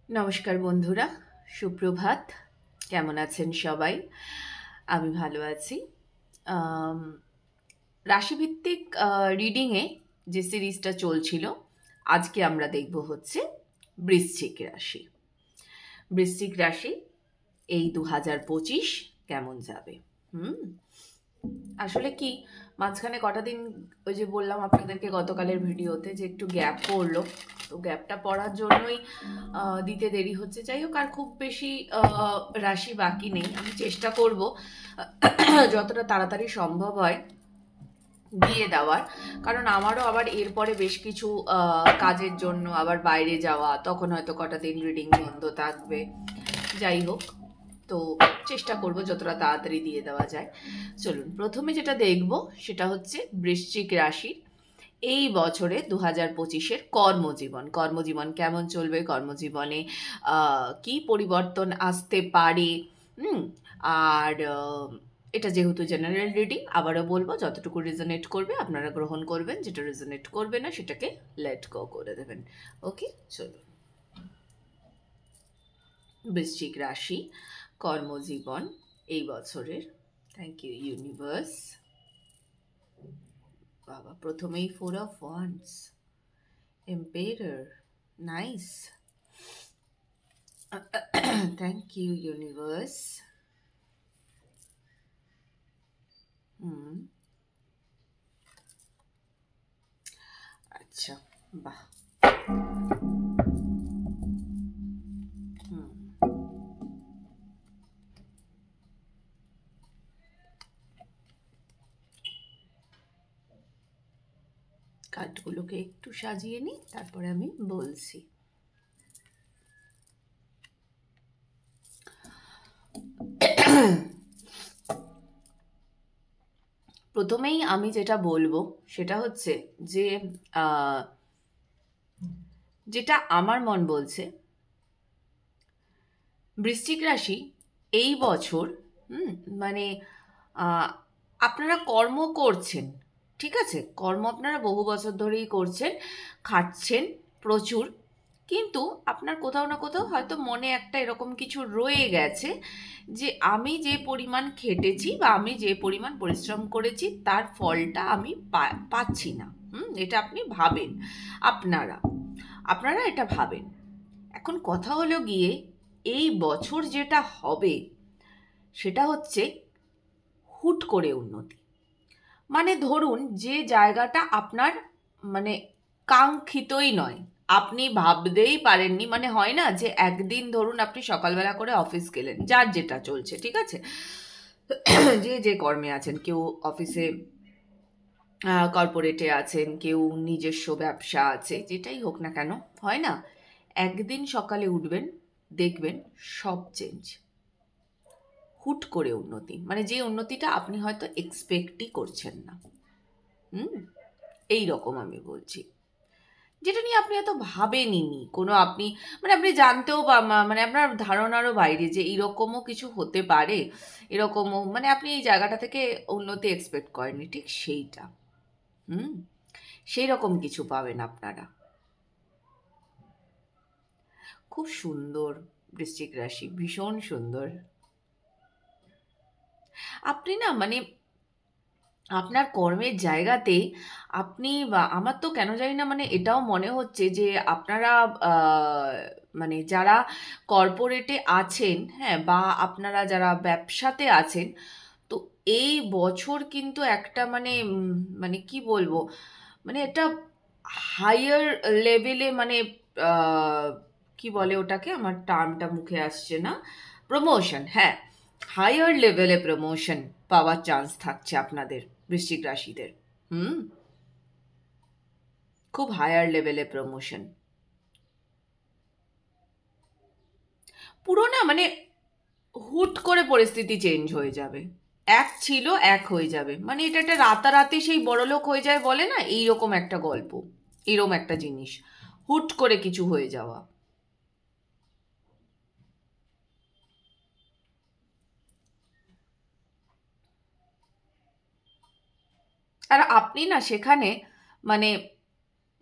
নমস্কার বন্ধুরা, সুপ্রভাত। কেমন আছেন সবাই? আমি ভালো আছি। আম, রাশিভিত্তিক রিডিংয়ে যে সিরিজটা চলছিল, আজকে আমরা দেখব হচ্ছে বৃশ্চিক রাশি। বৃশ্চিক রাশি এই 2025 কেমন যাবে? হুম আসলে কি, মাঝখানে কটা দিন ওই যে বললাম আপনাদেরকে গতকালের ভিডিওতে যে একটু গ্যাপ পড়লো, তো গ্যাপটা পড়ার জন্যই দিতে দেরি হচ্ছে। যাই হোক, আর খুব বেশি রাশি বাকি নেই। আমি চেষ্টা করব যতটা তাড়াতাড়ি সম্ভব হয় দিয়ে দেওয়ার, কারণ আমারও আবার এরপরে বেশ কিছু কাজের জন্য আবার বাইরে যাওয়া, তখন হয়তো কটা দিন রিডিং বন্ধ থাকবে। যাই হোক, তো চেষ্টা করব যতটা তাড়াতাড়ি দিয়ে দেওয়া যায়। চলুন, প্রথমে যেটা দেখব সেটা হচ্ছে বৃশ্চিক রাশির এই বছরে 2025-এর কর্মজীবন কেমন চলবে, কর্মজীবনে কি পরিবর্তন আসতে পারে। হুম আর এটা যেহেতু জেনারেল রিডিং, আবারও বলবো যতটুকু রেজোনেট করবে আপনারা গ্রহণ করবেন, যেটা রেজোনেট করবে না সেটাকে লেট গো করে দেবেন। ওকে, চলুন। বৃশ্চিক রাশি, কর্মজীবন এই বছরের। Thank you universe. বাবা, প্রথমেই 4 of Wands, emperor, nice. Thank you universe. আচ্ছা, বাহ। হুম কার্ডগুলোকে একটু সাজিয়ে নিই, তারপরে আমি বলছি। প্রথমেই আমি যেটা বলবো সেটা হচ্ছে যে যেটা আমার মন বলছে, বৃশ্চিক রাশি এই বছর মানে আহ, আপনারা কর্ম করছেন, ঠিক আছে, কর্ম আপনারা বহু বছর ধরেই করছেন, খাটছেন প্রচুর, কিন্তু আপনার কোথাও না কোথাও হয়তো মনে একটা এরকম কিছু রয়ে গেছে যে আমি যে পরিমাণ খেটেছি বা আমি যে পরিমাণ পরিশ্রম করেছি তার ফলটা আমি পাচ্ছি না। এটা আপনি ভাবেন, আপনারা আপনারা এটা ভাবেন। এখন কথা হলো গিয়ে, এই বছর যেটা হবে সেটা হচ্ছে হুট করে উন্নতি। মানে ধরুন, যে জায়গাটা আপনার মানে কাঙ্ক্ষিতই নয়, আপনি ভাবতেই পারেননি, মানে হয় না যে একদিন ধরুন আপনি সকালবেলা করে অফিস গেলেন, যার যেটা চলছে, ঠিক আছে, যে যে কর্মে আছেন, কেউ অফিসে কর্পোরেটে আছেন, কেউ নিজস্ব ব্যবসা আছে, যেটাই হোক না কেন, হয় না, একদিন সকালে উঠবেন, দেখবেন সব চেঞ্জ। হুট করে উন্নতি, মানে যে উন্নতিটা আপনি হয়তো এক্সপেক্টই করছেন না। হুম এই রকম আমি বলছি, যেটা নিয়ে আপনি এত ভাবেননি কোনো, আপনি মানে আপনি জানতেও বা মানে আপনার ধারণারও বাইরে যে এরকমও কিছু হতে পারে, এরকমও মানে আপনি এই জায়গাটা থেকে উন্নতি এক্সপেক্ট করেননি, ঠিক সেইটা। হুম সেই রকম কিছু পাবেন আপনারা। খুব সুন্দর, বৃশ্চিক রাশি ভীষণ সুন্দর। আপনি না মানে আপনার কর্মের জায়গাতে আপনি, বা আমার তো কেন জানি না, মানে এটাও মনে হচ্ছে যে আপনারা আহ, মানে যারা কর্পোরেটে আছেন, হ্যাঁ, বা আপনারা যারা ব্যবসাতে আছেন, তো এই বছর কিন্তু একটা মানে মানে কি বলবো, মানে একটা হায়ার লেভেলে, মানে আহ, কি বলে ওটাকে, আমার টার্মটা মুখে আসছে না, প্রমোশন, হ্যাঁ, হায়ার লেভেলে প্রমোশন পাওয়ার চান্স থাকছে আপনাদের বৃশ্চিক রাশিদের। হুম খুব হায়ার লেভেলে প্রমোশন, পুরো না মানে হুট করে পরিস্থিতি চেঞ্জ হয়ে যাবে, এক ছিল এক হয়ে যাবে, মানে এটা একটা রাতারাতি সেই বড়লোক হয়ে যায় বলে না, এইরকম একটা গল্প, এরকম একটা জিনিস, হুট করে কিছু হয়ে যাওয়া। আর আপনি না সেখানে মানে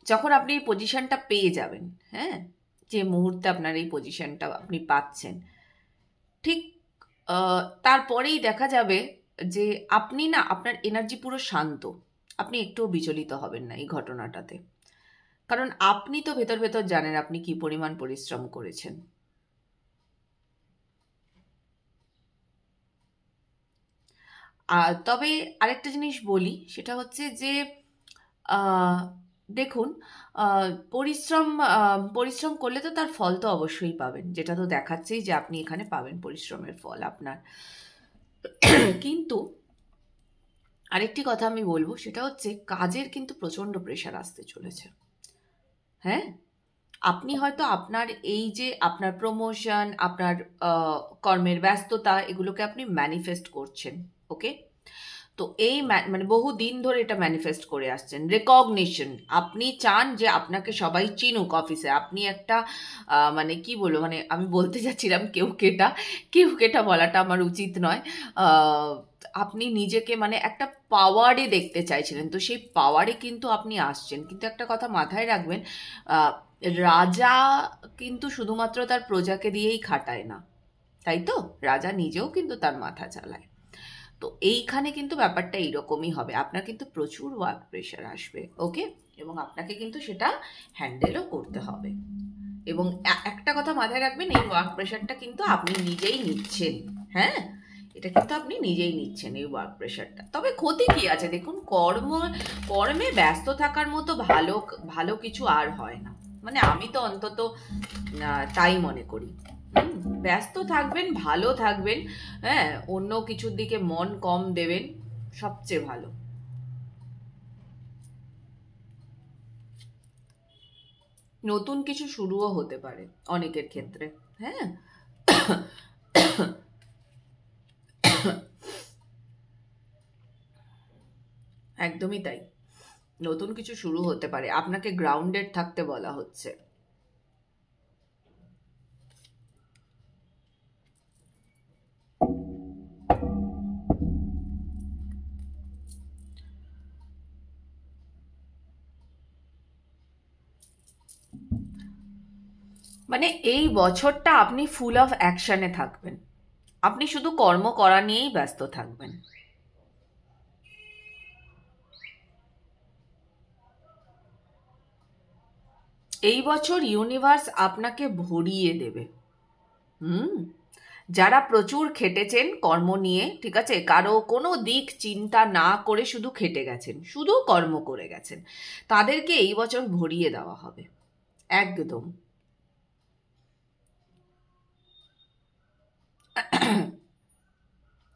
যখন আপনি এই পজিশনটা পেয়ে যাবেন, হ্যাঁ, যে মুহূর্তে আপনার এই পজিশনটা আপনি পাচ্ছেন, ঠিক তারপরেই দেখা যাবে যে আপনি না, আপনার এনার্জি পুরো শান্ত, আপনি একটুও বিচলিত হবেন না এই ঘটনাটাতে। কারণ আপনি তো ভেতর ভেতর জানেন আপনি কি পরিমাণ পরিশ্রম করেছেন। তবে আরেকটা জিনিস বলি, সেটা হচ্ছে যে আহ, দেখুন, পরিশ্রম পরিশ্রম করলে তো তার ফল তো অবশ্যই পাবেন, যেটা তো দেখাচ্ছেই যে আপনি এখানে পাবেন পরিশ্রমের ফল আপনার। কিন্তু আরেকটি কথা আমি বলবো, সেটা হচ্ছে কাজের কিন্তু প্রচণ্ড প্রেশার আসতে চলেছে। হ্যাঁ, আপনি হয়তো আপনার এই যে আপনার প্রমোশন, আপনার কর্মের ব্যস্ততা, এগুলোকে আপনি ম্যানিফেস্ট করছেন। ওকে, তো এই মানে বহু দিন ধরে এটা ম্যানিফেস্ট করে আসছেন, রেকগনিশন। আপনি চান যে আপনাকে সবাই চিনুক অফিসে, আপনি একটা মানে কি বলবো, মানে আমি বলতে যাচ্ছিলাম কেউ কেটা বলাটা আমার উচিত নয়। আহ, আপনি নিজেকে মানে একটা পাওয়ারে দেখতে চাইছিলেন, তো সেই পাওয়ারে কিন্তু আপনি আসছেন। কিন্তু একটা কথা মাথায় রাখবেন, আহ, রাজা কিন্তু শুধুমাত্র তার প্রজাকে দিয়েই খাটায় না, তাই তো? রাজা নিজেও কিন্তু তার মাথা চালায়। তো এইখানে কিন্তু ব্যাপারটা এইরকমই হবে, আপনার কিন্তু প্রচুর ওয়ার্ক প্রেশার আসবে। ওকে, এবং আপনাকে কিন্তু সেটা হ্যান্ডেলও করতে হবে। এবং একটা কথা মাথায় রাখবেন, এই ওয়ার্ক প্রেশারটা কিন্তু আপনি নিজেই নিচ্ছেন। হ্যাঁ, এটা কিন্তু আপনি নিজেই নিচ্ছেন এই ওয়ার্ক প্রেশারটা। তবে ক্ষতি কি আছে দেখুন, কর্মে ব্যস্ত থাকার মতো ভালো ভালো কিছু আর হয় না, মানে আমি তো অন্তত তাই মনে করি। ব্যস্ত থাকবেন, ভালো থাকবেন, হ্যাঁ, অন্য কিছুর দিকে মন কম দেবেন, সবচেয়ে ভালো। নতুন কিছু শুরুও হতে পারে অনেকের ক্ষেত্রে। হ্যাঁ, একদমই তাই, নতুন কিছু শুরু হতে পারে, আপনাকে গ্রাউন্ডেড থাকতে বলা হচ্ছে। মানে এই বছরটা আপনি ফুল অফ অ্যাকশনে থাকবেন, আপনি শুধু কর্ম করা নিয়েই ব্যস্ত থাকবেন। এই বছর ইউনিভার্স আপনাকে ভরিয়ে দেবে। হুম, যারা প্রচুর খেটেছেন কর্ম নিয়ে, ঠিক আছে, কারো কোনো দিক চিন্তা না করে শুধু খেটে গেছেন, শুধু কর্ম করে গেছেন, তাদেরকে এই বছর ভরিয়ে দেওয়া হবে একদম।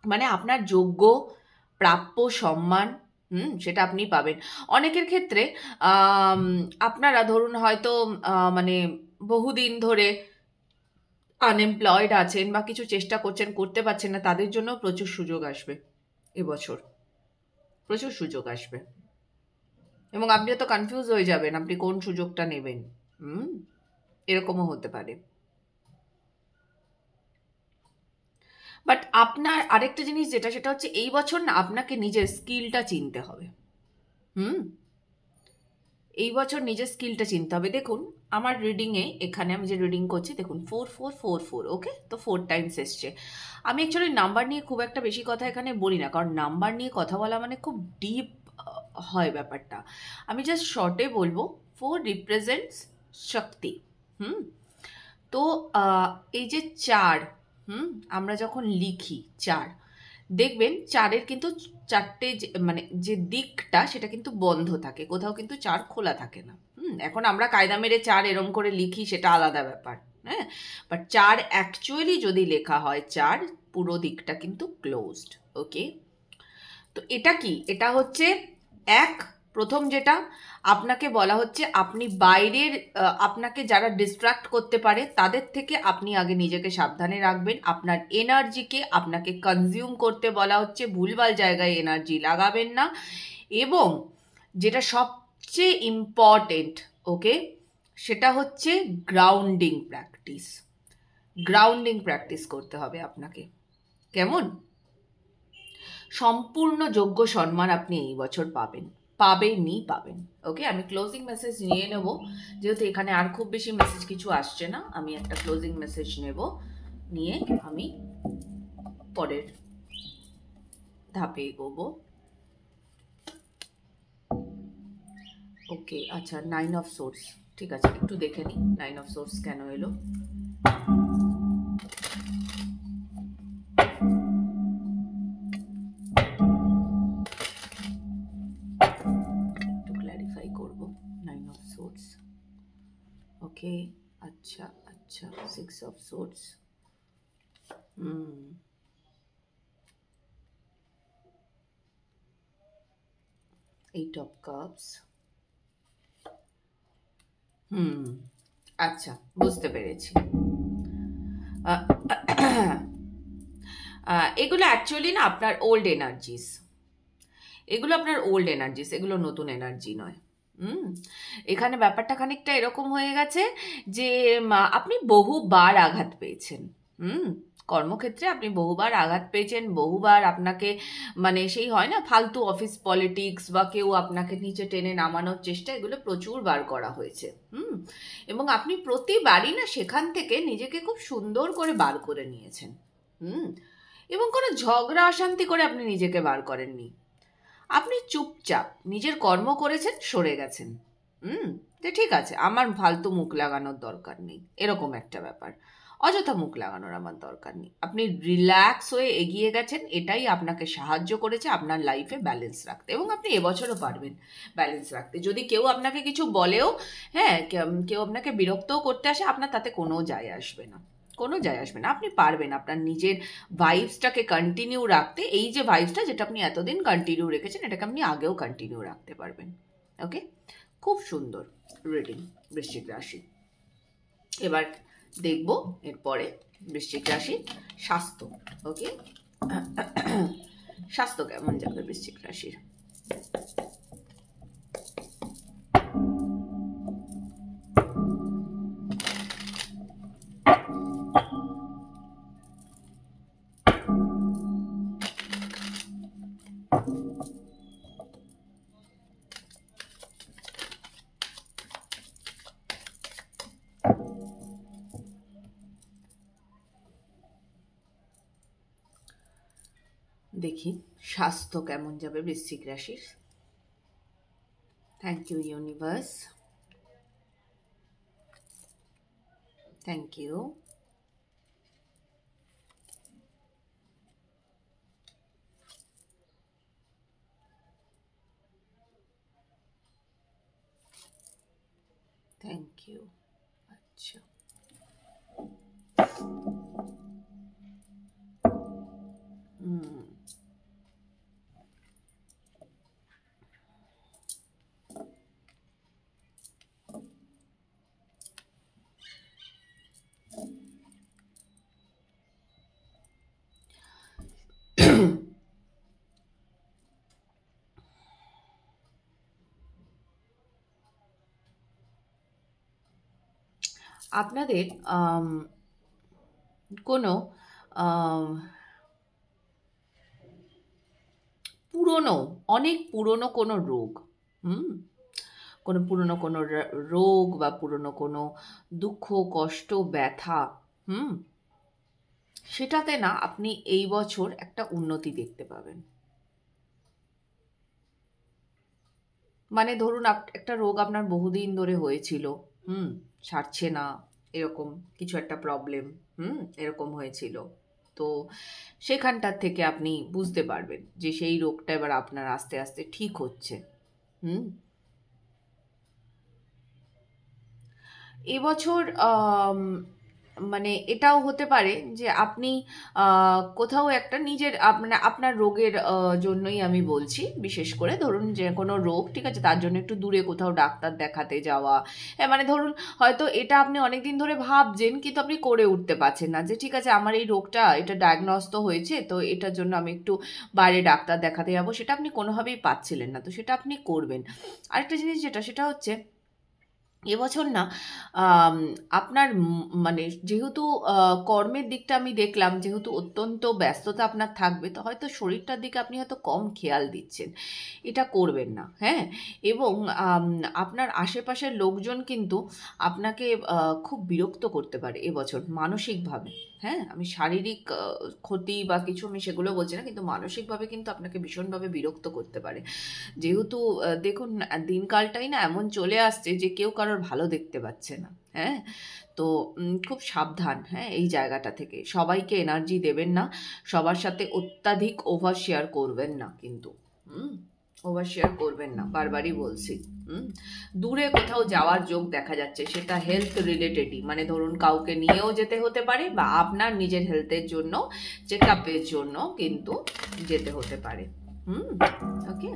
মানে আপনার যোগ্য প্রাপ্য সম্মান, সেটা আপনি পাবেন। অনেকের ক্ষেত্রে আম, আপনারা ধরুন হয়তো মানে বহুদিন ধরে আনএমপ্লয়েড আছেন বা কিছু চেষ্টা করছেন, করতে পারছেন না, তাদের জন্য প্রচুর সুযোগ আসবে এবছর, প্রচুর সুযোগ আসবে। এবং আপনি তো কনফিউজ হয়ে যাবেন আপনি কোন সুযোগটা নেবেন। হুম, এরকমও হতে পারে। বাট আপনার আরেকটা জিনিস যেটা, সেটা হচ্ছে এই বছর না আপনাকে নিজের স্কিলটা চিনতে হবে। হুম, এই বছর নিজের স্কিলটা চিনতে হবে। দেখুন আমার রিডিংয়ে, এখানে আমি যে রিডিং করছি, দেখুন 4444, ওকে, তো 4 টাইমস এসছে। আমি অ্যাকচুয়ালি নাম্বার নিয়ে খুব একটা বেশি কথা এখানে বলি না, কারণ নাম্বার নিয়ে কথা বলা মানে খুব ডিপ হয় ব্যাপারটা। আমি জাস্ট শর্টে বলবো, 4 রিপ্রেজেন্টস শক্তি। হুম, তো এই যে 4, আমরা যখন লিখি 4, দেখবেন 4-এর কিন্তু 4টে মানে যে দিকটা, সেটা কিন্তু বন্ধ থাকে, কোথাও কিন্তু 4 খোলা থাকে না। এখন আমরা কায়দা মেরে 4 এরম করে লিখি, সেটা আলাদা ব্যাপার। হ্যাঁ, বাট 4 অ্যাকচুয়ালি যদি লেখা হয়, 4 পুরো দিকটা কিন্তু ক্লোজড। ওকে, তো এটা কি, এটা হচ্ছে এক, প্রথম যেটা আপনাকে বলা হচ্ছে, আপনি বাইরের আপনাকে যারা ডিস্ট্রাক্ট করতে পারে তাদের থেকে আপনি আগে নিজেকে সাবধানে রাখবেন। আপনার এনার্জিকে আপনাকে কনজিউম করতে বলা হচ্ছে, ভুলভাল জায়গায় এনার্জি লাগাবেন না। এবং যেটা সবচেয়ে ইম্পর্টেন্ট, ওকে, সেটা হচ্ছে গ্রাউন্ডিং প্র্যাকটিস। গ্রাউন্ডিং প্র্যাকটিস করতে হবে আপনাকে। কেমন? সম্পূর্ণ যোগ্য সম্মান আপনি এই বছর পাবেন। পাবেন। ওকে, আমি ক্লোজিং মেসেজ নিয়ে নেব, যেহেতু এখানে আর খুব বেশি মেসেজ কিছু আসছে না। আমি একটা ক্লোজিং মেসেজ নেব, নিয়ে আমি পরের ধাপে এগোবো। ওকে, আচ্ছা, 9 অফ সোর্স। ঠিক আছে, একটু দেখে নিই 9 অফ সোর্স কেন এলো। একটু ক্ল্যারিফাই করব 9 অফ সোর্স। ওকে, আচ্ছা, 6 অফ সোর্স। 8 of cups. আচ্ছা, বুঝতে পেরেছি। এগুলো অ্যাকচুয়ালি না আপনার ওল্ড এনার্জিস, এগুলো নতুন এনার্জি নয়। এখানে ব্যাপারটা খানিকটা এরকম হয়ে গেছে যে আপনি বহুবার আঘাত পেয়েছেন। কর্মক্ষেত্রে আপনি বহুবার আঘাত পেয়েছেন, বহুবার আপনাকে মানে সেই হয় না ফালতু অফিস পলিটিক্স বা কেউ আপনাকে নিচে টেনে নামানোর চেষ্টা, এগুলো প্রচুর বার করা হয়েছে। এবং আপনি প্রতিবারই না সেখান থেকে নিজেকে খুব সুন্দর করে বার করে নিয়েছেন। এবং কোনো ঝগড়া অশান্তি করে আপনি নিজেকে বার করেননি। আপনি চুপচাপ নিজের কর্ম করেছেন, সরে গেছেন। যে ঠিক আছে, আমার ফালতু মুখ লাগানোর দরকার নেই, এরকম একটা ব্যাপার। অযথা মুখ লাগানোর আমার দরকার নেই। আপনি রিল্যাক্স হয়ে এগিয়ে গেছেন, এটাই আপনাকে সাহায্য করেছে আপনার লাইফে ব্যালেন্স রাখতে, এবং আপনি এবছরও পারবেন ব্যালেন্স রাখতে। যদি কেউ আপনাকে কিছু বলেও, হ্যাঁ, কেউ আপনাকে বিরক্তও করতে আসে, আপনার তাতে কোনো যায় আসবে না, আপনি পারবেন আপনার নিজের ভাইবসটাকে কন্টিনিউ রাখতে। এই যে ভাইবসটা, যেটা আপনি এতদিন কন্টিনিউ রেখেছেন, এটাকে আপনি আগেও কন্টিনিউ রাখতে পারবেন। ওকে, খুব সুন্দর রিডিং বৃশ্চিক রাশি। এবার দেখব এরপরে বৃশ্চিক রাশি স্বাস্থ্য। ওকে, স্বাস্থ্য কেমন যাবে বৃশ্চিক রাশির? দেখি স্বাস্থ্য কেমন যাবে বৃশ্চিক রাশির। Thank you universe, thank you. Thank you. আচ্ছা, আপনাদের কোনো অনেক পুরনো কোনো রোগ, কোনো রোগ বা পুরনো কোনো দুঃখ, কষ্ট, ব্যথা, সেটাতে না আপনি এই বছর একটা উন্নতি দেখতে পাবেন। মানে ধরুন একটা রোগ আপনার বহুদিন ধরে হয়েছিল, সারছে না, এরকম কিছু একটা প্রবলেম এরকম হয়েছিল, তো সেখানটার থেকে আপনি বুঝতে পারবেন যে সেই রোগটা এবার আপনার আস্তে আস্তে ঠিক হচ্ছে। এবছর মানে এটাও হতে পারে যে আপনি কোথাও একটা নিজের মানে আপনার রোগের জন্যই আমি বলছি, বিশেষ করে ধরুন যে কোনো রোগ, ঠিক আছে, তার জন্য একটু দূরে কোথাও ডাক্তার দেখাতে যাওয়া। মানে ধরুন হয়তো এটা আপনি অনেকদিন ধরে ভাবছেন, কিন্তু আপনি করে উঠতে পারছেন না যে ঠিক আছে আমার এই রোগটা, এটা ডায়াগনোস তো হয়েছে, তো এটার জন্য আমি একটু বাইরে ডাক্তার দেখাতে যাবো, সেটা আপনি কোনোভাবেই পাচ্ছিলেন না, তো সেটা আপনি করবেন। আরেকটা জিনিস যেটা, সেটা হচ্ছে এবছর না আপনার মানে যেহেতু কর্মের দিকটা আমি দেখলাম, যেহেতু অত্যন্ত ব্যস্ততা আপনার থাকবে, তো হয়তো শরীরটার দিকে আপনি হয়তো কম খেয়াল দিচ্ছেন। এটা করবেন না, হ্যাঁ। এবং আপনার আশেপাশের লোকজন কিন্তু আপনাকে খুব বিরক্ত করতে পারে এবছর মানসিকভাবে। হ্যাঁ, আমি শারীরিক ক্ষতি বা কিছু আমি সেগুলো বলছি না, কিন্তু মানসিকভাবে কিন্তু আপনাকে ভীষণভাবে বিরক্ত করতে পারে। যেহেতু দেখুন দিনকালটাই না এমন চলে আসছে যে কেউ কারোর ভালো দেখতে পাচ্ছে না, হ্যাঁ। তো খুব সাবধান, হ্যাঁ, এই জায়গাটা থেকে। সবাইকে এনার্জি দেবেন না, সবার সাথে অত্যাধিক ওভার শেয়ার করবেন না কিন্তু। হুম, ওভার শেয়ার করবেন না, বারবারই বলছি। হুম, দূরে কোথাও যাওয়ার যোগ দেখা যাচ্ছে, সেটা হেলথ রিলেটেডই, মানে ধরুন কাউকে নিয়েও যেতে হতে পারে বা আপনার নিজের হেলথের জন্য, চেক আপের জন্য কিন্তু যেতে হতে পারে। ওকে,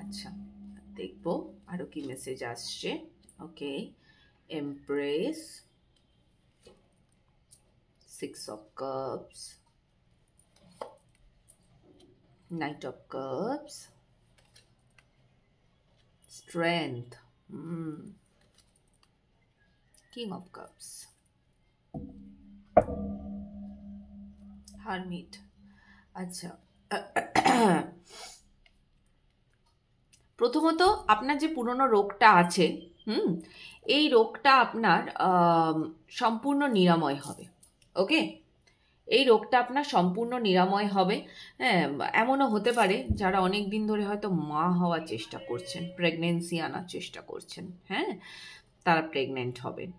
আচ্ছা, দেখবো আরো কি মেসেজ আসছে। ওকে, empress, 6 of Cups, Knight of Cups, Strength, King of Cups, Hermit। আচ্ছা, প্রথমত আপনার যে পুরনো রোগটা আছে, এই রোগটা আপনার সম্পূর্ণ নিরাময় হবে। ওকে, এই রোগটা আপনার সম্পূর্ণ নিরাময় হবে। হ্যাঁ, এমনও হতে পারে যারা অনেক দিন ধরে হয়তো মা হওয়ার চেষ্টা করছেন, প্রেগনেন্সি আনার চেষ্টা করছেন, হ্যাঁ, তারা প্রেগনেন্ট হবেন।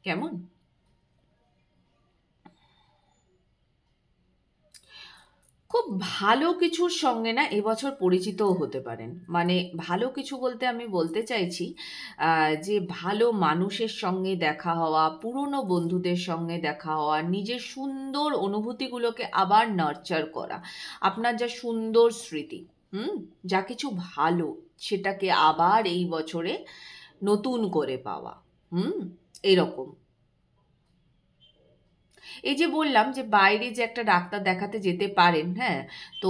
কেমন? খুব ভালো কিছুর সঙ্গে না এবছর পরিচিতও হতে পারেন। মানে ভালো কিছু বলতে আমি বলতে চাইছি যে ভালো মানুষের সঙ্গে দেখা হওয়া, পুরনো বন্ধুদের সঙ্গে দেখা হওয়া, নিজের সুন্দর অনুভূতিগুলোকে আবার নার্চার করা, আপনার যা সুন্দর স্মৃতি, যা কিছু ভালো, সেটাকে আবার এই বছরে নতুন করে পাওয়া, এরকম। এই যে বললাম যে বাইরে যে একটা ডাক্তার দেখাতে যেতে পারেন, হ্যাঁ, তো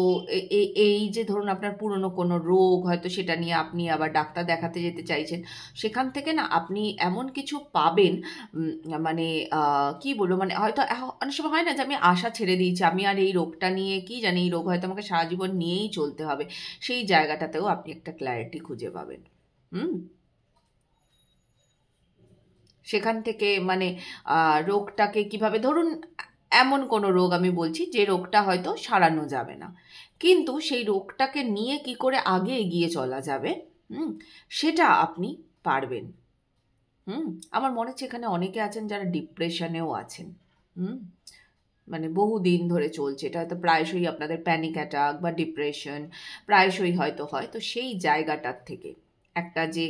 এই যে ধরুন আপনার পুরনো কোনো রোগ হয়তো সেটা নিয়ে আপনি আবার ডাক্তার দেখাতে যেতে চাইছেন, সেখান থেকে না আপনি এমন কিছু পাবেন, মানে কি বলবো, মানে হয়তো অনেক সময় হয় না যে আমি আশা ছেড়ে দিয়েছি, আমি আর এই রোগটা নিয়ে কি জানি, এই রোগ হয়তো আমাকে সারা জীবন নিয়েই চলতে হবে, সেই জায়গাটাতেও আপনি একটা ক্ল্যারিটি খুঁজে পাবেন। হুম, সেখান থেকে মানে রোগটাকে কিভাবে, ধরুন এমন কোনো রোগ আমি বলছি যে রোগটা হয়তো সারানো যাবে না, কিন্তু সেই রোগটাকে নিয়ে কি করে আগে এগিয়ে চলা যাবে, সেটা আপনি পারবেন। আমার মনে হচ্ছে এখানে অনেকে আছেন যারা ডিপ্রেশনেও আছেন। হুম, মানে বহু দিন ধরে চলছে এটা, হয়তো প্রায়শই আপনাদের প্যানিক অ্যাটাক বা ডিপ্রেশন প্রায়শই হয়তো হয়। তো সেই জায়গাটার থেকে একটা যে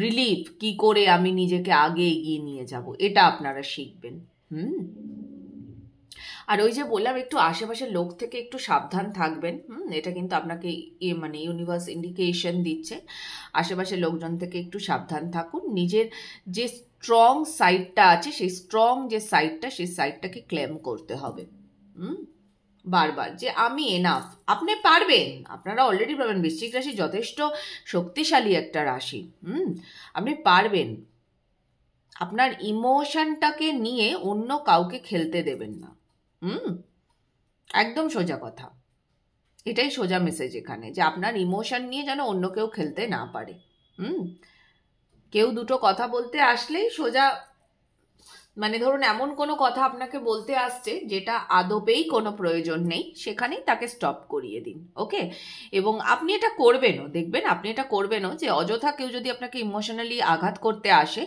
রিলিফ, কি করে আমি নিজেকে আগে এগিয়ে নিয়ে যাব, এটা আপনারা শিখবেন। হুম, আর ওই যে বললাম একটু আশেপাশের লোক থেকে একটু সাবধান থাকবেন। এটা কিন্তু আপনাকে মানে ইউনিভার্স ইন্ডিকেশন দিচ্ছে, আশেপাশের লোকজন থেকে একটু সাবধান থাকুন। নিজের যে স্ট্রং সাইডটা আছে, সেই স্ট্রং যে সাইডটা, সেই সাইডটাকে ক্লেম করতে হবে। বারবার যে আমি এনাফ, আপনি পারবেন, আপনারা অলরেডি পারবেন। বৃশ্চিক রাশি যথেষ্ট শক্তিশালী একটা রাশি। আপনি পারবেন। আপনার ইমোশনটাকে নিয়ে অন্য কাউকে খেলতে দেবেন না। একদম সোজা কথা, এটাই সোজা মেসেজ এখানে, যে আপনার ইমোশন নিয়ে যেন অন্য কেউ খেলতে না পারে। কেউ দুটো কথা বলতে আসলেই সোজা, মানে ধরুন এমন কোনো কথা আপনাকে বলতে আসছে যেটা আদপেই কোনো প্রয়োজন নেই, সেখানেই তাকে স্টপ করিয়ে দিন। ওকে, এবং আপনি এটা করবেনও, দেখবেন আপনি এটা করবেনও, যে অযথা কেউ যদি আপনাকে ইমোশনালি আঘাত করতে আসে,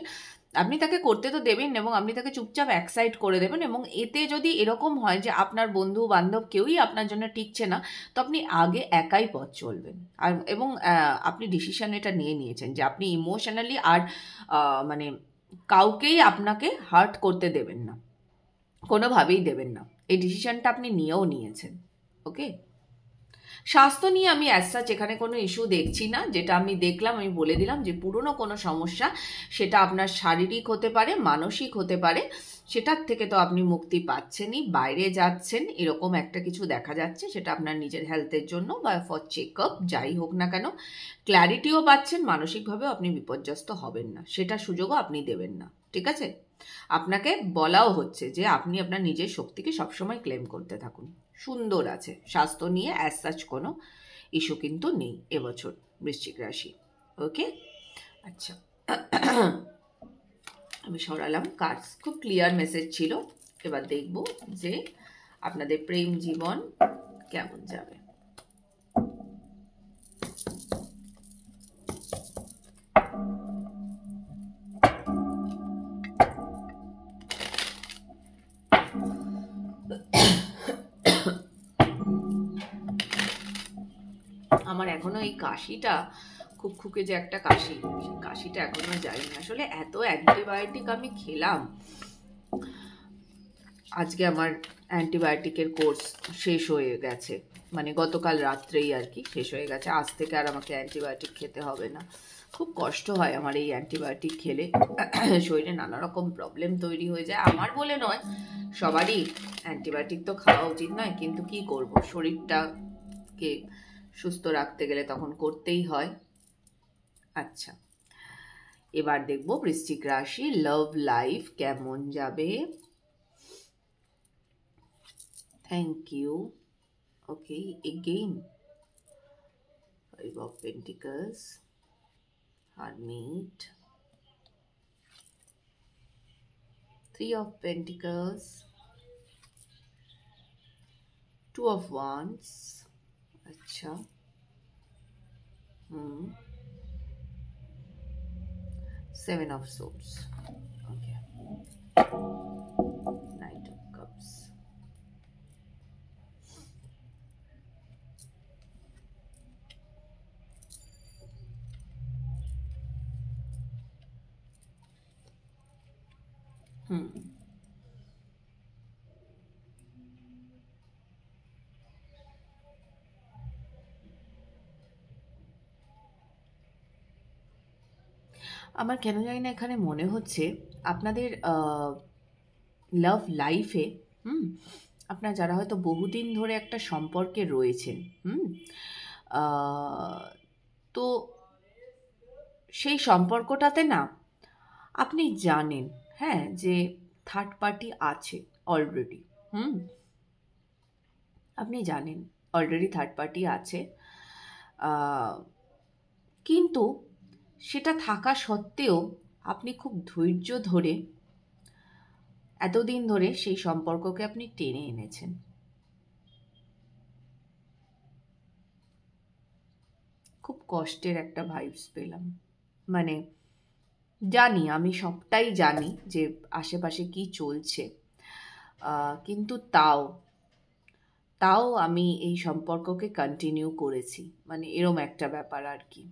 আপনি তাকে করতে তো দেবেন এবং আপনি তাকে চুপচাপ এক সাইড করে দেবেন। এবং এতে যদি এরকম হয় যে আপনার বন্ধু বান্ধব কেউই আপনার জন্য টিকছে না, তো আপনি আগে একাই পথ চলবেন। আর এবং আপনি ডিসিশন এটা নিয়ে নিয়েছেন যে আপনি ইমোশনালি আর মানে কাউকেই আপনাকে হার্ট করতে দেবেন না, কোনোভাবেই দেবেন না। এই ডিসিশনটা আপনি নিয়েও নিয়েছেন। ওকে, স্বাস্থ্য নিয়ে আমি অ্যাজ সাচ এখানে কোনো ইস্যু দেখছি না। যেটা আমি দেখলাম, আমি বলে দিলাম যে পুরনো কোনো সমস্যা, সেটা আপনার শারীরিক হতে পারে, মানসিক হতে পারে, সেটার থেকে তো আপনি মুক্তি পাচ্ছেনই। বাইরে যাচ্ছেন এরকম একটা কিছু দেখা যাচ্ছে, সেটা আপনার নিজের হেলথের জন্য বা ফর চেক আপ যাই হোক না কেন। ক্ল্যারিটিও পাচ্ছেন, মানসিকভাবেও আপনি বিপর্যস্ত হবেন না, সেটা সুযোগও আপনি দেবেন না। ঠিক আছে? আপনাকে বলাও হচ্ছে যে আপনি আপনার নিজের শক্তিকে সবসময় ক্লেম করতে থাকুন। সুন্দর আছে, স্বাস্থ্য নিয়ে অ্যাজ সাচ কোনো ইস্যু কিন্তু নেই এবছর বৃশ্চিক রাশি। ওকে, আচ্ছা। আমি সরালাম কার্ড, খুব ক্লিয়ার মেসেজ ছিল। এবার দেখব যে আপনাদের প্রেম জীবন কেমন যাবে। আমার এখনো এই কাশিটা, খুব খুকে যে একটা কাশি, সেই কাশিটা এখনো যায়নি। আসলে এত অ্যান্টিবায়োটিক আমি খেলাম, আজকে আমার অ্যান্টিবায়োটিকের কোর্স শেষ হয়ে গেছে, মানে গতকাল রাত্রেই আর কি শেষ হয়ে গেছে। আজ থেকে আর আমাকে অ্যান্টিবায়োটিক খেতে হবে না। খুব কষ্ট হয় আমার এই অ্যান্টিবায়োটিক খেলে, শরীরে নানা রকম প্রবলেম তৈরি হয়ে যায়। আমার বলে নয়, সবারই অ্যান্টিবায়োটিক তো খাওয়া উচিত নয়, কিন্তু কি করব, শরীরটাকে সুস্থ রাখতে গেলে তখন করতেই হয়। আচ্ছা, এবার দেখব বৃশ্চিক রাশি লাভ লাইফ কেমন যাবে। Thank you. Okay, again 5 of Pentacles, Hermit, 3 of Pentacles, 2 of Wands, अच्छा, 7 of Swords, okay, Knight of Cups, আমার কেন জানি না এখানে মনে হচ্ছে আপনাদের লাভ লাইফে, আপনার যারা হয়তো বহুদিন ধরে একটা সম্পর্কে রয়েছেন, তো সেই সম্পর্কটাতে না আপনি জানেন, হ্যাঁ, যে থার্ড পার্টি আছে অলরেডি। আপনি জানেন অলরেডি থার্ড পার্টি আছে, কিন্তু সেটা থাকা সত্ত্বেও আপনি খুব ধৈর্য ধরে এতদিন ধরে সেই সম্পর্ককে আপনি টেনে এনেছেন। খুব কষ্টের একটা ভাইবস পেলাম। মানে জানি, আমি সবটাই জানি যে আশেপাশে কি চলছে, কিন্তু তাও আমি এই সম্পর্ককে কন্টিনিউ করেছি, মানে এরম একটা ব্যাপার আর কি।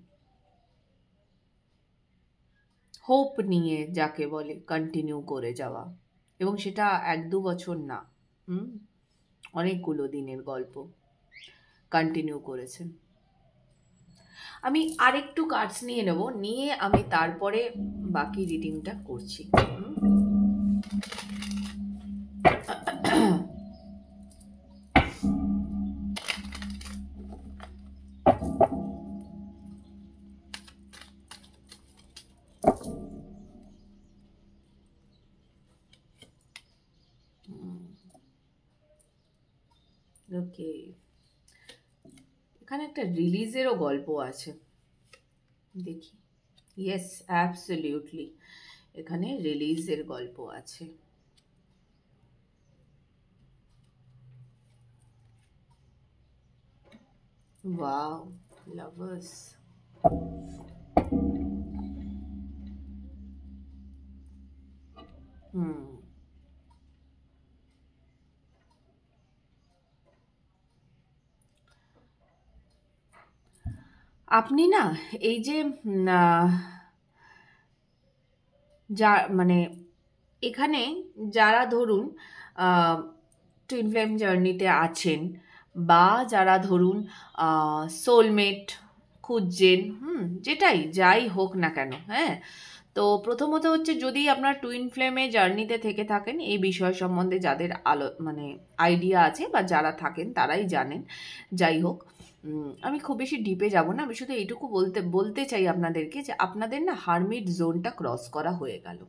হোপ নিয়ে যাকে বলে কন্টিনিউ করে যাওয়া, এবং সেটা 1-2 বছর না, অনেকগুলো দিনের গল্প কন্টিনিউ করেছেন। আমি আরেকটু কার্ডস নিয়ে নেব, নিয়ে আমি তারপরে বাকি রিডিংটা করছি। ওকে, এখানে একটা রিলিজেরও গল্প আছে, দেখি। ইয়েস, অ্যাবসলিউটলি, এখানে রিলিজের গল্প আছে। ওয়াও, লাভার্স, আপনি না এই যে যা মানে এখানে যারা ধরুন টুইন ফ্লেম জার্নিতে আছেন, বা যারা ধরুন সোলমেট খুঁজছেন, যেটাই যাই হোক না কেন, হ্যাঁ। তো প্রথমত হচ্ছে, যদি আপনার টুইন ফ্লেমে জার্নিতে থেকে থাকেন, এই বিষয় সম্বন্ধে যাদের মানে আইডিয়া আছে বা যারা থাকেন তারাই জানেন। যাই হোক, আমি খুব বেশি ডিপে যাব না, আমি শুধু এইটুকু বলতে চাই আপনাদেরকে যে আপনাদের না হারমিট জোনটা ক্রস করা হয়ে গেল।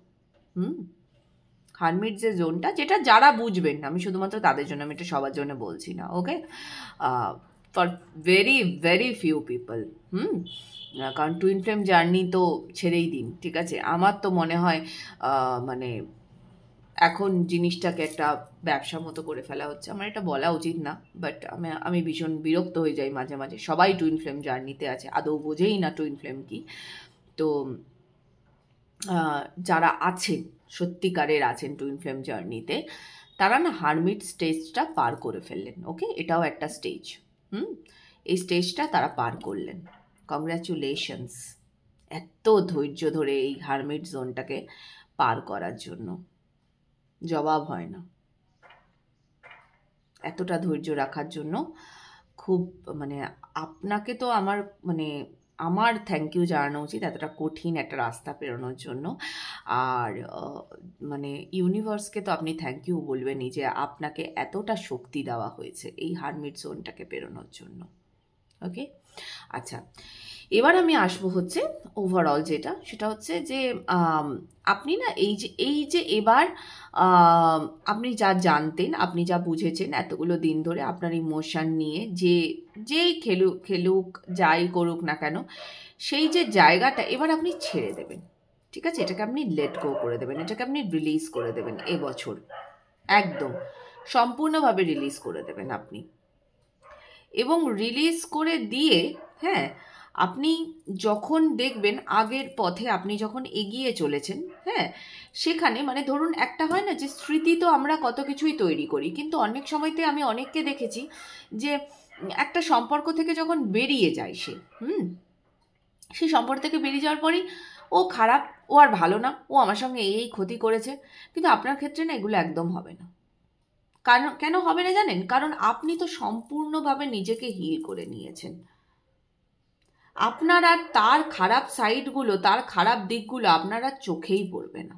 হারমিট যে জোনটা, যেটা যারা বুঝবেন, আমি শুধুমাত্র তাদের জন্য, আমি এটা সবার জন্য বলছি না, okay. For very very few people. কারণ টুইন ফ্লেম জার্নি তো ছেড়েই দিন, ঠিক আছে। আমার তো মনে হয় মানে এখন জিনিসটাকে একটা ব্যবসা মতো করে ফেলা হচ্ছে। আমার এটা বলা উচিত না, বাট আমি ভীষণ বিরক্ত হয়ে যাই মাঝে মাঝে। সবাই টুইন ফ্লেম জার্নিতে আছে, আদৌ বোঝেই না টুইন ফ্লেম কি। তো যারা আছেন, সত্যিকারের আছেন টুইন ফ্লেম জার্নিতে, তারা না হারমিট স্টেজটা পার করে ফেললেন, ওকে। এটাও একটা স্টেজ। এই স্টেজটা তারা পার করলেন, কংগ্রাচুলেশনস। এত ধৈর্য ধরে এই হারমিট জোনটাকে পার করার জন্য জবাব হয় না। এতটা ধৈর্য রাখার জন্য খুব, মানে আপনাকে তো আমার থ্যাংক ইউ জানানো উচিত, এতটা কঠিন একটা রাস্তা পেরোনোর জন্য। আর মানে ইউনিভার্সকে তো আপনি থ্যাংক ইউ বলবেনই, যে আপনাকে এতটা শক্তি দেওয়া হয়েছে এই হারমিট জোনটাকে পেরোনোর জন্য, ওকে। আচ্ছা, এবার আমি আসবো হচ্ছে ওভারঅল যেটা, সেটা হচ্ছে যে আপনি না এই যে এবার আপনি যা জানতেন, আপনি যা বুঝেছেন এতগুলো দিন ধরে আপনার ইমোশন নিয়ে, যেই খেলুক যাই করুক না কেন, সেই যে জায়গাটা এবার আপনি ছেড়ে দেবেন, ঠিক আছে। এটাকে আপনি লেট গো করে দেবেন, এটাকে আপনি রিলিজ করে দেবেন এবছর, একদম সম্পূর্ণভাবে রিলিজ করে দেবেন আপনি। এবং রিলিজ করে দিয়ে, হ্যাঁ, আপনি যখন দেখবেন আগের পথে আপনি যখন এগিয়ে চলেছেন, হ্যাঁ, সেখানে মানে ধরুন একটা হয় না যে স্মৃতি তো আমরা কত কিছুই তৈরি করি, কিন্তু অনেক সময়তে আমি অনেককে দেখেছি যে একটা সম্পর্ক থেকে যখন বেরিয়ে যায় সে, সেই সম্পর্ক থেকে বেরিয়ে যাওয়ার পরই ও খারাপ, ও আর ভালো না, ও আমার সঙ্গে এই ক্ষতি করেছে। কিন্তু আপনার ক্ষেত্রে না এগুলো একদম হবে না। কারণ কেন হবে না জানেন? কারণ আপনি তো সম্পূর্ণভাবে নিজেকে হিল করে নিয়েছেন। আপনার আর তার খারাপ সাইডগুলো, তার খারাপ দিকগুলো আপনার আর চোখেই পড়বে না।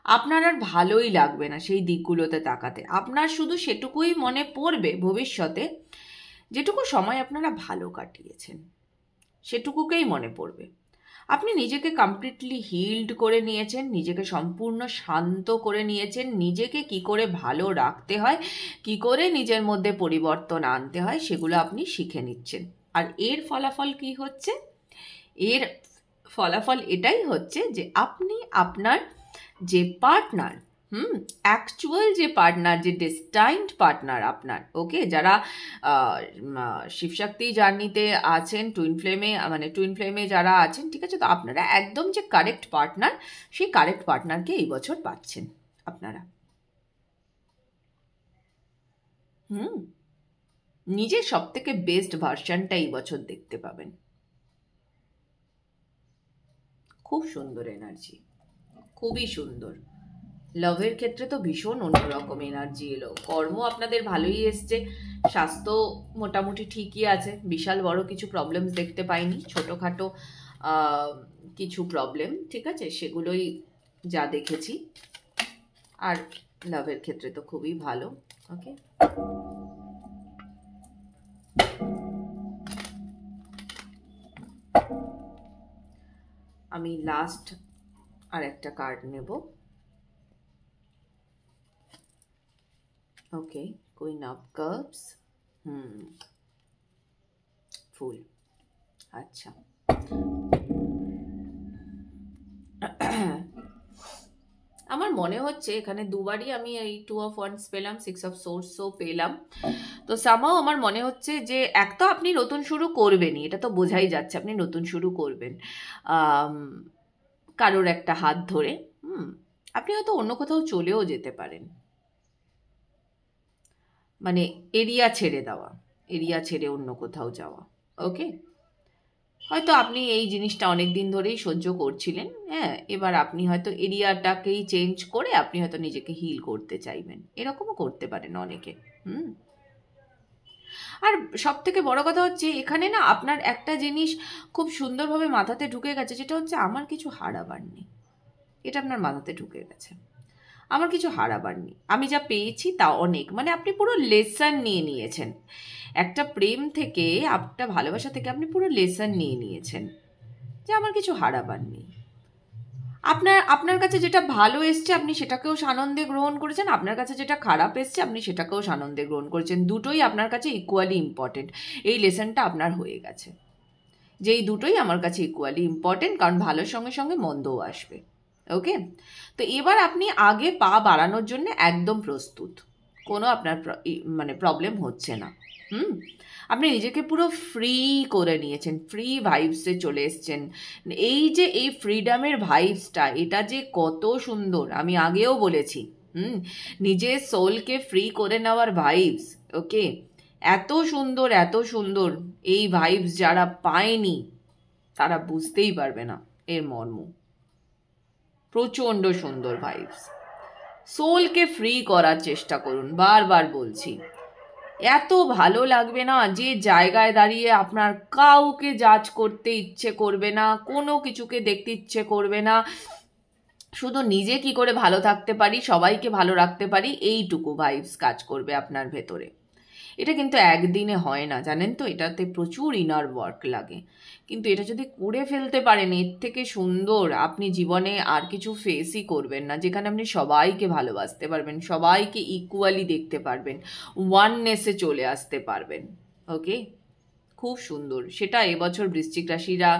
আপনার আর ভালোই লাগবে না সেই দিকগুলোতে তাকাতে। আপনার শুধু সেটুকুই মনে পড়বে ভবিষ্যতে, যেটুকু সময় আপনারা ভালো কাটিয়েছেন, সেটুকুকেই মনে পড়বে। আপনি নিজেকে কমপ্লিটলি হিল্ড করে নিয়েছেন, নিজেকে সম্পূর্ণ শান্ত করে নিয়েছেন, নিজেকে কি করে ভালো রাখতে হয়, কি করে নিজের মধ্যে পরিবর্তন আনতে হয়, সেগুলো আপনি শিখে নিচ্ছেন। আর এর ফলাফল কি হচ্ছে? এর ফলাফল এটাই হচ্ছে যে আপনি আপনার যে পার্টনার, অ্যাকচুয়াল যে পার্টনার, যে ডেস্টাইনড পার্টনার আপনার, ওকে, যারা শিবশক্তি জার্নিতে আছেন, টুইন ফ্লেমে যারা আছেন, ঠিক আছে, তো আপনারা একদম যে কারেক্ট পার্টনার, সেই কারেক্ট পার্টনারকে এই বছর পাচ্ছেন আপনারা। নিজের সব থেকে বেস্ট ভার্সনটা এই বছর দেখতে পাবেন। খুব সুন্দর এনার্জি, খুবই সুন্দর। লাভের ক্ষেত্রে তো ভীষণ অন্যরকম এনার্জি এলো। কর্ম আপনাদের ভালোই এসছে, স্বাস্থ্য মোটামুটি ঠিকই আছে, বিশাল বড় কিছু প্রবলেমস দেখতে পাইনি, ছোটোখাটো কিছু প্রবলেম, ঠিক আছে, সেগুলোই যা দেখেছি। আর লাভের ক্ষেত্রে তো খুবই ভালো, ওকে। আমি লাস্ট আর একটা কার্ড নেব, ওকে। কুইন অফ কাপস, ফুল, আচ্ছা। আমার মনে হচ্ছে এখানে দুবারই আমি এই 2 of Wands পেলাম, 6 of Swordsও পেলাম। তো সামাও আমার মনে হচ্ছে যে এক তো আপনি নতুন শুরু করবেনই, এটা তো বোঝাই যাচ্ছে আপনি নতুন শুরু করবেন কারোর একটা হাত ধরে। আপনি হয়তো অন্য কোথাও চলেও যেতে পারেন, মানে এরিয়া ছেড়ে অন্য কোথাও যাওয়া, ওকে। হয়তো আপনি এই জিনিসটা অনেক দিন ধরেই সহ্য করছিলেন, হ্যাঁ, এবার আপনি হয়তো এরিয়াটাকেই চেঞ্জ করে আপনি হয়তো নিজেকে হিল করতে চাইবেন, এরকমও করতে পারেন অনেকে। আর সব থেকে বড় কথা হচ্ছে এখানে না আপনার একটা জিনিস খুব সুন্দরভাবে মাথাতে ঢুকে গেছে, যেটা হচ্ছে আমার কিছু হারাবার নেই। এটা আপনার মাথাতে ঢুকে গেছে, আমার কিছু হারাবার নেই, আমি যা পেয়েছি তা অনেক। মানে আপনি পুরো লেসন নিয়ে নিয়েছেন একটা প্রেম থেকে, একটা ভালোবাসা থেকে আপনি পুরো লেসন নিয়ে নিয়েছেন যে আমার কিছু হারাবার নেই। আপনার আপনার কাছে যেটা ভালো এসছে আপনি সেটাকেও সানন্দে গ্রহণ করেছেন, আপনার কাছে যেটা খারাপ এসছে আপনি সেটাকেও সানন্দে গ্রহণ করেছেন, দুটোই আপনার কাছে ইকুয়ালি ইম্পর্টেন্ট। এই লেসনটা আপনার হয়ে গেছে যে এই দুটোই আমার কাছে ইকুয়ালি ইম্পর্টেন্ট, কারণ ভালোর সঙ্গে সঙ্গে মন্দও আসবে। ওকে, তো এবার আপনি আগে পা বাড়ানোর জন্য একদম প্রস্তুত, কোনো আপনার মানে প্রবলেম হচ্ছে না। আপনি নিজেকে পুরো ফ্রি করে নিয়েছেন, ফ্রি ভাইবসে চলে এসছেন। এই যে এই ফ্রিডমের ভাইবসটা, এটা যে কত সুন্দর আমি আগেও বলেছি। নিজের সোলকে ফ্রি করে নেওয়ার ভাইবস, ওকে, এত সুন্দর এত সুন্দর। এই ভাইবস যারা পায়নি তারা বুঝতেই পারবে না এর মর্ম। প্রচণ্ড সুন্দর ভাইবস, সোলকে ফ্রি করার চেষ্টা করুন, বারবার বলছি। এত ভালো লাগবে না যে জায়গায় দাঁড়িয়ে আপনার কাউকে জাজ করতে ইচ্ছে করবে না, কোনো কিছুকে দেখতে ইচ্ছে করবে না, শুধু নিজে কি করে ভালো থাকতে পারি, সবাইকে ভালো রাখতে পারি, এইটুকু ভাইবস কাজ করবে আপনার ভেতরে। এটা কিন্তু একদিনে হয় না, জানেন তো, এটাতে প্রচুর ইনার ওয়ার্ক লাগে। কিন্তু এটা যদি করে ফেলতে পারেন, এর থেকে সুন্দর আপনি জীবনে আর কিছু ফেসই করবেন না, যেখানে আপনি সবাইকে ভালোবাসতে পারবেন, সবাইকে ইকুয়ালি দেখতে পারবেন, ওয়াননেসে চলে আসতে পারবেন। ওকে, খুব সুন্দর। সেটা এবছর বৃশ্চিক রাশিরা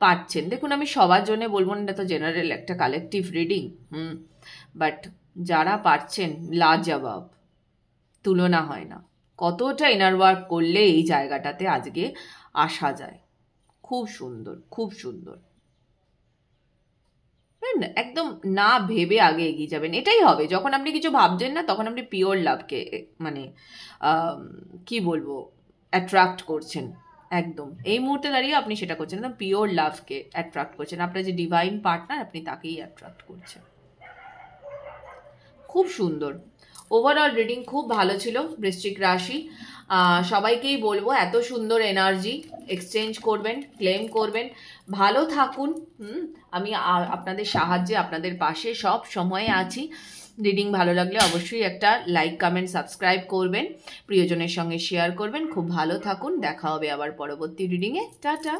পাচ্ছেন। দেখুন, আমি সবার জন্য বলবো না, এটা তো জেনারেল একটা কালেকটিভ রিডিং। বাট যারা পারছেন, লাজবাব, তুলনা হয় না। কতটা ইনার ওয়ার্ক করলে এই জায়গাটাতে আজকে আসা যায়। খুব সুন্দর, খুব সুন্দর। একদম না ভেবে আগে এগিয়ে যাবেন, এটাই হবে। যখন আপনি কিছু ভাবছেন না, তখন আপনি পিওর লাভকে মানে কি বলবো, অ্যাট্রাক্ট করছেন। একদম এই মুহূর্তে দাঁড়িয়ে আপনি সেটা করছেন, একদম পিওর লাভকে অ্যাট্রাক্ট করছেন। আপনার যে ডিভাইন পার্টনার, আপনি তাকেই অ্যাট্রাক্ট করছেন। খুব সুন্দর। ওভারঅল রিডিং খুব ভালো ছিল বৃশ্চিক রাশি। সবাইকেই বলবো এত সুন্দর এনার্জি এক্সচেঞ্জ করবেন, ক্লেম করবেন, ভালো থাকুন। আমি আপনাদের সাহায্যে, আপনাদের পাশে সব সময় আছি। রিডিং ভালো লাগলে অবশ্যই একটা লাইক, কমেন্ট, সাবস্ক্রাইব করবেন, প্রিয়জনের সঙ্গে শেয়ার করবেন। খুব ভালো থাকুন, দেখা হবে আবার পরবর্তী রিডিংয়ে। টাটা।